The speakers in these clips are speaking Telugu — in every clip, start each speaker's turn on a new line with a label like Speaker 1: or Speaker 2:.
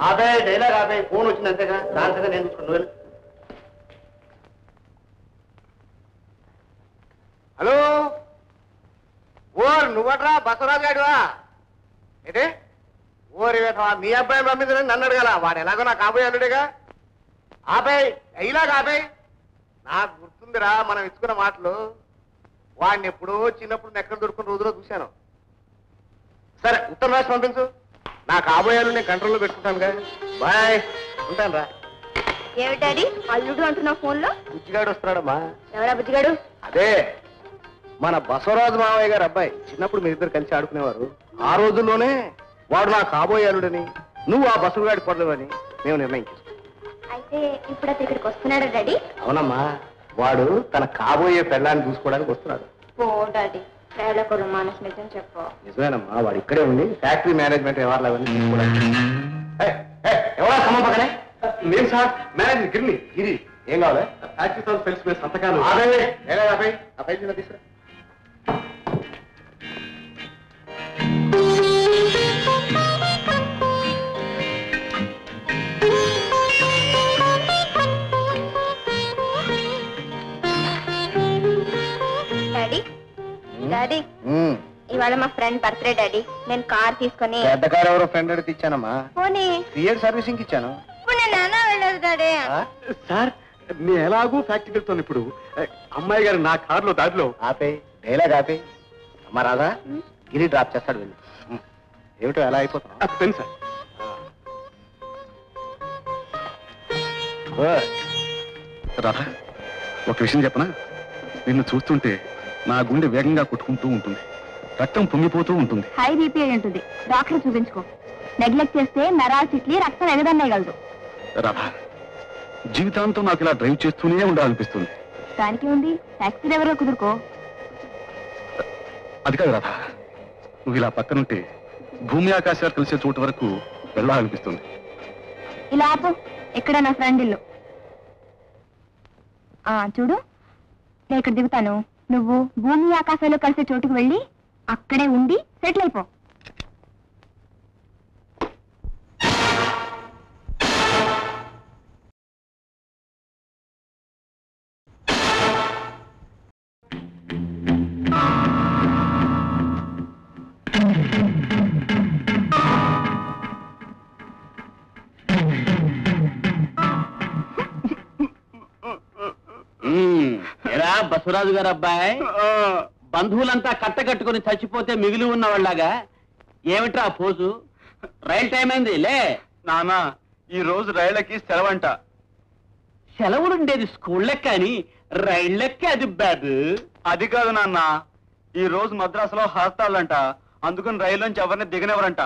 Speaker 1: ఆపే డైలాగ్ ఆపే ఫోన్ వచ్చింది అంతేగా దాంతగా నేను చూసుకున్నాను. హలో ఓర్ నువ్వట్రా బసవరాజు గాడివా? ఏంటే ఓరి మీ అబ్బాయి పంపిందని నన్ను అడగాల? వాడు ఎలాగో నాకు కాబోయే అల్లుడేగా. ఆపేయ్ ఇలాగ ఆపేయ్. నాకు గుర్తుందిరా మనం ఇచ్చుకున్న మాటలు. వాడిని ఎప్పుడో చిన్నప్పుడు ఎక్కడ దొరుకున్న రోజులో చూశాను. సరే ఉత్తరం రాసి పంపించు. నా కాబోయేలు నేను కంట్రోల్లో పెట్టుకుంటానుగా. బాయ్ ఉంటాను రా.
Speaker 2: ఏమిటాడి అల్లుడు అంటున్నావు ఫోన్ లో?
Speaker 1: బుజ్జిగాడు వస్తున్నాడమ్మా.
Speaker 2: ఎవరా బుజ్జిగాడు?
Speaker 1: అదే మన బసవరాజు మావయ్య గారు అబ్బాయి. చిన్నప్పుడు మీరిద్దరు కలిసి ఆడుకునేవారు. ఆ రోజుల్లోనే వాడు నా కాబోయే అల్లుడని, నువ్వు ఆ బసవగాడి పొడవని మేము నిర్ణయించాం.
Speaker 2: అయితే ఇప్పుడు అతను ఇక్కడికి వస్తున్నాడా డాడీ?
Speaker 1: అవునమ్మా, వాడు తన కాబోయే పెళ్ళాన్ని చూసుకోవడానికి వస్తున్నాడు.
Speaker 2: ఓ డాడీ ప్రేళకుడు మానస్ నిజం చెప్పు.
Speaker 1: నిజమేనమ్మా, వాడు ఇక్కడే ఉండి ఫ్యాక్టరీ మేనేజ్మెంట్ వ్యవహారాలు అవన్నీ చూసుకోవడానికి. ఎవరా సమం పక్కనే? నేను సార్ మేనేజర్ గిరిని. గిరి ఏం కావాలి? ఫ్యాక్టరీ ఫైల్స్ మీద సంతకాలు. ఆ ఫైల్ తీసుకురా.
Speaker 2: డాడీ డాడీ ఇవాళ మా ఫ్రెండ్ బర్త్డే డాడీ. నేను కార్ తీసుకుని.
Speaker 1: పెద్ద కార్ ఎవరో ఫ్రెండ్ అడిగితే ఇచ్చానమ్మా.
Speaker 2: పోనీ
Speaker 1: సిఎల్ సర్వీసింగ్ ఇచ్చాను.
Speaker 2: నాన్న వెళ్ళదు డాడీ.
Speaker 3: సార్ నేను ఎలాగూ ఫ్యాక్టరీ వెళ్తాను. ఇప్పుడు అమ్మాయి గారు నా కారులో దారిలో.
Speaker 1: ఆపే డైలాగ్ ఆపే. అమ్మా రాదా, గిరి డ్రాప్ చేస్తాడు వెళ్ళి. ఏమిటో ఎలా అయిపోతున్నా
Speaker 3: పెన్ సార్. రాధా ఒక విషయం చెప్పనా? నిన్ను చూస్తుంటే నా గుండె వేగంగా కొట్టుకుంటూ ఉంటుంది, రక్తం పొంగిపోతూ ఉంటుంది.
Speaker 2: హై బీపీ అయి ఉంటుంది. డాక్టర్ చూపించుకో. నెగ్లెక్ట్ చేస్తే నరాలు చిట్లి రక్తం ఎగదన్నేయగలదు.
Speaker 3: రాధా జీవితాంతం నాకు ఇలా డ్రైవ్ చేస్తూనే ఉండాలనిపిస్తుంది.
Speaker 2: దానికి ఉంది, టాక్సీ డ్రైవర్ కుదురుకో.
Speaker 3: అది కాదు రాధా, నువ్వు ఇలా పక్కనుంటే భూమి ఆకాశాలు కలిసే చోటు వరకు వెళ్ళాలనిపిస్తుంది.
Speaker 2: ఇలా ఆపు. ఇక్కడ నా ఫ్రెండ్ ఇల్లు. చూడు, నేను ఇక్కడ దిగుతాను. నువ్వు భూమి ఆకాశాలు కలిసే చోటుకు వెళ్ళి అక్కడే ఉండి సెటిల్ అయిపో.
Speaker 4: బసవరాజు గారు అబ్బాయి, బంధువులంతా కట్టకట్టుకుని చచ్చిపోతే మిగిలి ఉన్న వాళ్ళగా ఏమిట్రా పోజు? రైలు టైం అయింది లే.
Speaker 3: నానా ఈ రోజు రైళ్ళకి సెలవంట.
Speaker 4: సెలవులుండేది స్కూళ్ళకి కానీ రైళ్ళకి అది బాబు.
Speaker 3: అది కాదు నాన్న, ఈ రోజు మద్రాసులో హర్తాళ్ళంట, అందుకని రైల్లోంచి ఎవరిని దిగనివ్వరంట.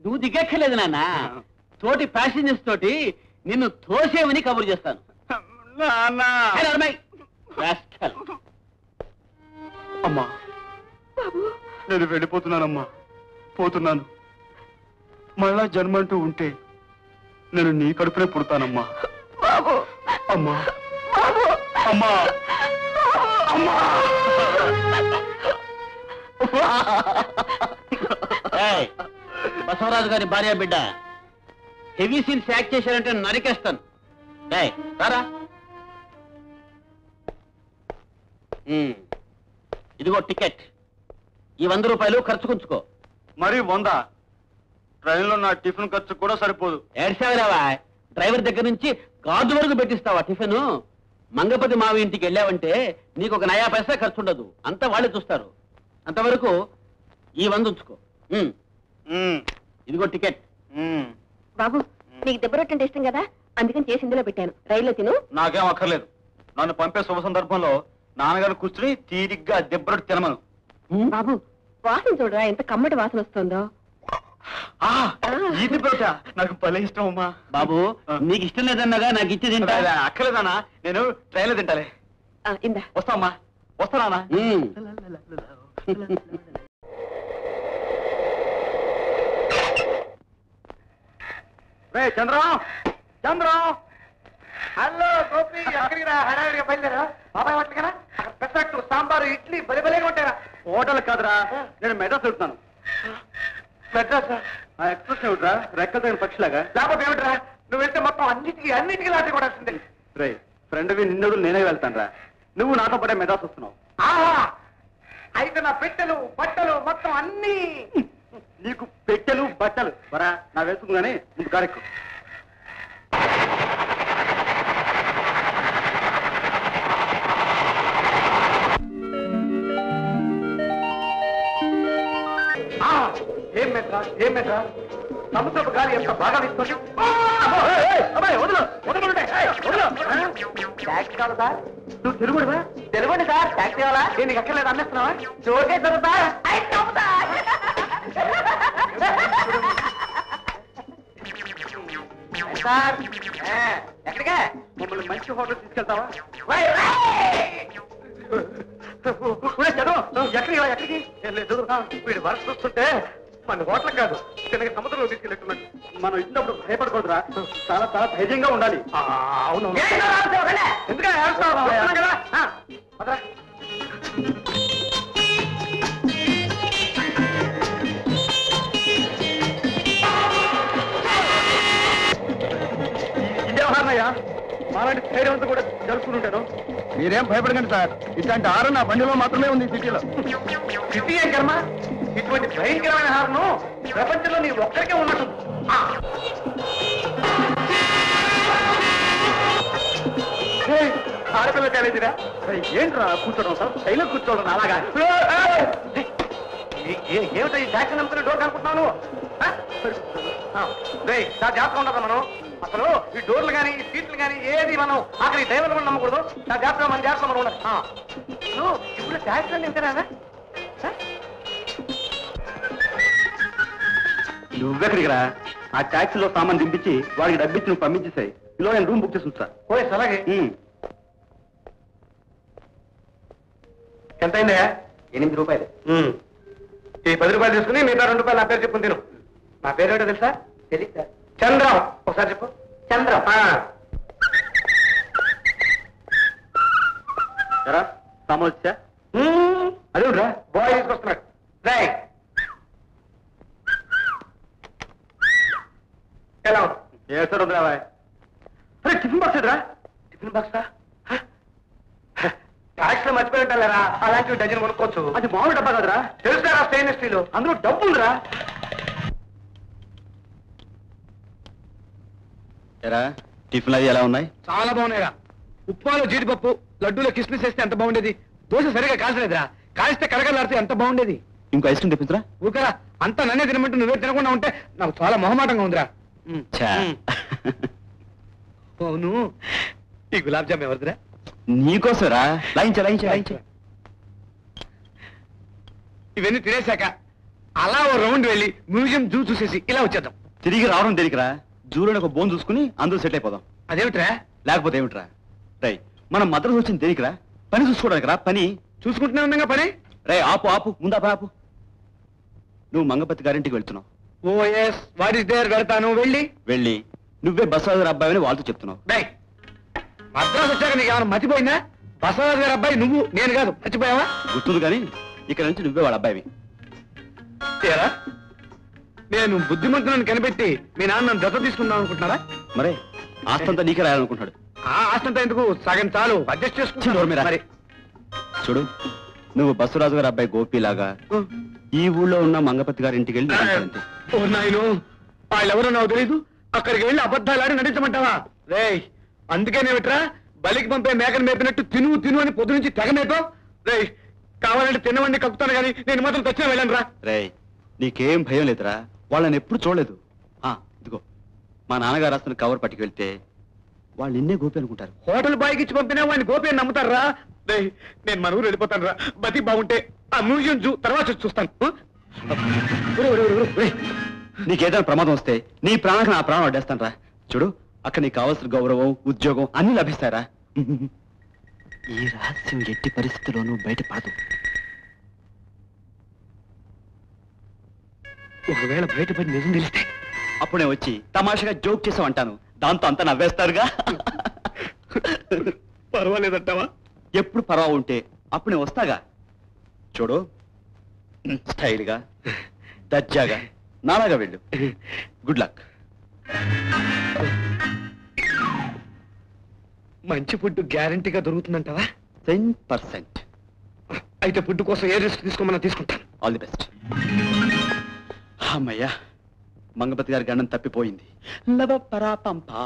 Speaker 4: నువ్వు దిగక్కర్లేదు నాన్న, తోటి ప్యాసింజర్స్ తోటి నిన్ను తోసేవని కబురు చేస్తాను.
Speaker 3: అమ్మా నేను వెళ్ళిపోతున్నానమ్మా, పోతున్నాను. మళ్ళా జన్మంటూ ఉంటే నేను నీ కడుపునే పుడతానమ్మా. అమ్మా అమ్మా అమ్మా.
Speaker 4: బసవరాజు గారి భార్య బిడ్డ హెవీ సీన్స్ యాక్ట్ చేశారంటే నరికేస్తాను. రారా, ఇదిగో టికెట్. ఈ 100 రూపాయలు ఖర్చుకుంచుకో.
Speaker 3: మరి 100? ట్రైన్లో నా టిఫిన్ ఖర్చు కూడా సరిపోదు.
Speaker 4: ఏడ్చావిరావా, డ్రైవర్ దగ్గర నుంచి గాజు వరకు పెట్టిస్తావా టిఫిన్? మంగపతి మావి ఇంటికి వెళ్ళావంటే నీకు ఒక నయా పైసా ఖర్చు ఉండదు, అంతా వాళ్ళే చూస్తారు. అంతవరకు ఈ 100 ఉంచుకో. ఇదిగో టికెట్.
Speaker 2: బాబు నీకు దెబ్బరొట్టంటే ఇష్టం కదా, అందుకని చేసి ఇందులో పెట్టాను. రైల్లో తిను.
Speaker 3: నాకేం అక్కర్లేదు. నన్ను పంపే శుభ సందర్భంలో నాన్నగారు కూర్చుని తీరిగ్గా దెబ్బరొట్టి తినమను.
Speaker 2: బాబు వాసన చూడరా, ఎంత కమ్మటి వాసన వస్తుందో.
Speaker 3: ఇది బయట నాకు భలే ఇష్టం అమ్మా.
Speaker 4: బాబు నీకు ఇష్టం లేదన్నాగా నాకు ఇచ్చి తింటా.
Speaker 3: అక్కర్లేదన్నా, నేను ట్రైన్లో తింటాలే.
Speaker 2: ఇందా
Speaker 3: వస్తామ్మా, వస్తానా? చంద్రం చంద్రం.
Speaker 1: హలో గోపి, ఎక్కడికి రా? హడావిడిగా బయలుదేరా? బాబాయ్ హోటల్ కదా, అక్కడ పెసరట్టు సాంబారు ఇడ్లీ బలి బలిగా ఉంటారా?
Speaker 3: హోటల్ కాదురా, నేను మెడ్రాస్ వెళ్తున్నాను.
Speaker 1: మెడ్రాసా?
Speaker 3: ఆ ఎక్స్ప్రెస్ ఏమిట్రా రెక్కలు తగిన పక్షిలాగా?
Speaker 1: లేకపోతే ఏమిట్రా? నువ్వు వెళ్తే మొత్తం అన్నిటికీ లాంటి కూడా వస్తుంది.
Speaker 3: రే ఫ్రెండ్వి నిన్నడు నేనే వెళ్తాను రా. నువ్వు నాతో పాటే మెడ్రాస్ వస్తున్నావు.
Speaker 1: అయితే నా పెట్టెలు బట్టలు మొత్తం అన్ని
Speaker 3: నీకు పెట్టెలు బట్టలు వరా నా వేసుకుగానే ముందు కారెక్కు.
Speaker 1: ఏం మెట్రా సముద్రపు గాలి ఎంత బాగా వీస్తుంది. ట్యాక్సీ కావాలి సార్. నువ్వు తెలుగుడువా? తెలుగుండి సార్. ట్యాక్సీ కావాలా? నేను ఎక్కర్లేదు అమ్మేస్తున్నావా? జోకే సార్. ఎక్కడిగా?
Speaker 3: మమ్మల్ని మంచి హోటల్ తీసుకెళ్తావా?
Speaker 1: ఎక్కడికి లేదు. వీడు వరుస చూస్తుంటే మన హోటల్ కాదు తినక సముద్రంలో తీసుకెళ్ళట్టున్నాడు.
Speaker 3: మనం ఇచ్చినప్పుడు భయపడకూడదురా. చాలా చాలా ధైర్యంగా ఉండాలి.
Speaker 1: అవును. ఎందుకంటే కదా.
Speaker 3: ఇదేమన్నాయ్యా మాలాంటి ధైర్యంతో కూడా జరుపుకుని ఉంటాను. మీరేం భయపడకండి సార్. ఇట్లాంటి ఆరు నా బండిలో మాత్రమే ఉంది సిటీలో.
Speaker 1: సిటీ ఏం కర్మ? ఇటువంటి భయంకరమైన హారను ప్రపంచంలో నీ ఒక్కరికే ఉన్నట్టు. ఆడపిల్ల కాలేజీరా?
Speaker 3: ఏంట్రా కూర్చోవడం సార్? శైలం కూర్చోవడం అలాగా?
Speaker 1: ఏమిటో ఈ ట్యాక్సీ నమ్ముకునే డోర్ అనుకుంటున్నాను. చాలా జాగ్రత్తగా ఉండదు మనం. అసలు ఈ డోర్లు కానీ ఈ సీట్లు కానీ ఏది మనం అక్కడ ఈ డ్రైవర్లు కూడా నమ్మకూడదు. చాలా జాగ్రత్తగా మన జాగ్రత్తగా మనం ఉండాలి. ఇప్పుడు ట్యాక్సీ అంటే ఎంతేనా?
Speaker 3: నువ్వెక్కడికి రా. ఆ ట్యాక్సీలో సామాన్ దింపించి వాడికి డబ్బిచ్చి నువ్వు పంపించేసాయి. ఇలా నేను రూమ్ బుక్ చేసి ఉంచా.
Speaker 1: పోయి అలాగే. ఎంత అయిందయ్యా?
Speaker 4: 8 రూపాయలు.
Speaker 1: ఈ 10 రూపాయలు తీసుకుని మిగతా 2 రూపాయలు నా పేరు చెప్పు తిను. నా పేరు ఏంటో తెలుసా?
Speaker 4: తెలియదు.
Speaker 1: చంద్రం. ఒకసారి చెప్పు.
Speaker 4: చంద్రం.
Speaker 3: ఎరా సామాన్ వచ్చా?
Speaker 1: అదేరా బాయ్ తీసుకొస్తున్నాడు. రాయ్ ఎలా ఉంది?
Speaker 3: ఏసాడు రావా?
Speaker 1: అరే టిఫిన్ బాక్స్ ఎదురా? టిఫిన్ బాక్సా? ట్యాక్స్ లో మర్చిపోయి ఉంటారా? అలాంటివి డజన్ కొనుక్కోవచ్చు.
Speaker 3: అది మామూలు డబ్బా కదరా?
Speaker 1: తెలుసురా స్టెయిన్లెస్ స్టీల్.
Speaker 3: అందులో డబ్బు ఉందిరా. ఎరా టిఫిన్ అవి ఎలా ఉన్నాయి?
Speaker 1: చాలా బాగున్నాయిరా. ఉప్మాలో జీడిపప్పు, లడ్డూలో కిస్మిస్ వేస్తే ఎంత బాగుండేది. దోశ సరిగా కాల్చలేదురా. కాల్స్తే కరగలాడితే ఎంత బాగుండేది.
Speaker 3: ఇంకో ఐస్ క్రీమ్ తెప్పించరా?
Speaker 1: ఊకరా అంతా నన్నే తినమంటూ నువ్వే తినకుండా ఉంటే నాకు చాలా మొహమాటంగా ఉందిరా. అవును ఈ గులాబ్ జామ్ ఎవరిదిరా?
Speaker 3: నీకోసరా. లాయించా.
Speaker 1: ఇవన్నీ తినేశాక అలా ఓ రౌండ్ వెళ్ళి మ్యూజియం జూ చూసేసి ఇలా వచ్చేద్దాం.
Speaker 3: తిరిగి రావడం దేనికిరా? జూలోని ఒక బోన్ చూసుకుని అందరూ సెట్ అయిపోదాం.
Speaker 1: అదేమిట్రా?
Speaker 3: లేకపోతే ఏమిట్రా? రై మనం మద్రాసు వచ్చింది దేనికిరా? పని చూసుకోవడానికి రా. పని
Speaker 1: చూసుకుంటూనే ఉన్నాగా పని.
Speaker 3: రే ఆపు ముందా ఆపు. నువ్వు మంగపతి గారింటికి వెళ్తున్నావు.
Speaker 1: ఓ ఎస్ వాట్ ఇస్ దేర్. వెళ్తాను. వెళ్ళి
Speaker 3: నువ్వే బసరాజు గారి అబ్బాయిని వాళ్ళతో చెప్తున్నావు.
Speaker 1: మద్రాసు వచ్చాక నీకు ఏమైనా మర్చిపోయిందా? బసవరాజు గారి అబ్బాయి నువ్వు, నేను కాదు. మర్చిపోయావా?
Speaker 3: గుర్తుంది కానీ ఇక్కడ నుంచి నువ్వే వాళ్ళ అబ్బాయివి.
Speaker 1: ఏరా నేను బుద్ధిమంతులను కనిపెట్టి మీ నాన్న నన్ను దత్త తీసుకుందాం అనుకుంటున్నారా?
Speaker 3: మరే ఆస్తంతా నీకే రాయాలనుకుంటాడు.
Speaker 1: ఆ ఆస్తంతా ఎందుకు? సగం చాలు. అడ్జస్ట్ చేసుకుంటారు.
Speaker 3: మరి చూడు, నువ్వు బసవరాజు గారి అబ్బాయి గోపిలాగా ఈ ఊళ్ళో ఉన్న మంగపతి గారి ఇంటికి వెళ్ళి అంతే.
Speaker 1: ఓ నాయను, వాళ్ళెవరో నాకు తెలీదు. అక్కడికి వెళ్ళి అబద్ధాలాడి నటించమంటావా? రేయ్ అందుకేనేమిట్రా బలికి పంపే మేకను మేపినట్టు తిను అని పొద్దు నుంచి తెగ మేపావు. రేయ్ కావాలంటే తిన్నవాడిని కక్కుతాను కానీ నేను మాత్రం తెచ్చిన వెళ్ళను రా.
Speaker 3: రేయ్ నీకేం భయం లేదురా. వాళ్ళని ఎప్పుడు చూడలేదు. ఇదిగో మా నాన్నగారు రాస్తున్న కవర్ పట్టుకెళ్తే వాళ్ళు నిన్నే గోపి అనుకుంటారు.
Speaker 1: హోటల్ బాయ్కి ఇచ్చి పంపినా వాడిని గోపి అని నమ్ముతారా? రేయ్ నేను మన ఊరు వెళ్ళిపోతాను రా. బతికి బాగుంటే ఆ మ్యూజియం జూ తర్వాత చూస్తాను.
Speaker 3: నీకేదైనా ప్రమాదం వస్తే నీ ప్రాణానికి నా ప్రాణం అడ్డేస్తాను రా. చూడు అక్కడ నీకు కావాల్సిన గౌరవం, ఉద్యోగం అన్ని లభిస్తారా. ఈ రహస్యం ఎట్టి పరిస్థితుల్లోనూ బయటపడదు.
Speaker 1: ఒకవేళ బయటపడి నిజం తెలిస్తే
Speaker 3: అప్పుడే వచ్చి తమాషగా జోక్ చేసావు అంటాను. దాంతో అంతా నవ్వేస్తారుగా.
Speaker 1: పర్వాలేదంటావా?
Speaker 3: ఎప్పుడు పర్వా ఉంటే అప్పుడు నేను వస్తాగా. చూడు స్టైల్గా దర్జాగా నాలాగా వెళ్ళు. Good luck.
Speaker 1: మంచి ఫుడ్ గ్యారంటీగా దొరుకుతుందంటావా?
Speaker 3: 10%.
Speaker 1: అయితే ఫుడ్ కోసం ఏ రిస్క్ తీసుకోమన్నా తీసుకుంటాను.
Speaker 3: All the best. అమ్మయ్యా, మంగపతి గారి గండం తప్పిపోయింది. లవ పరా పంపా.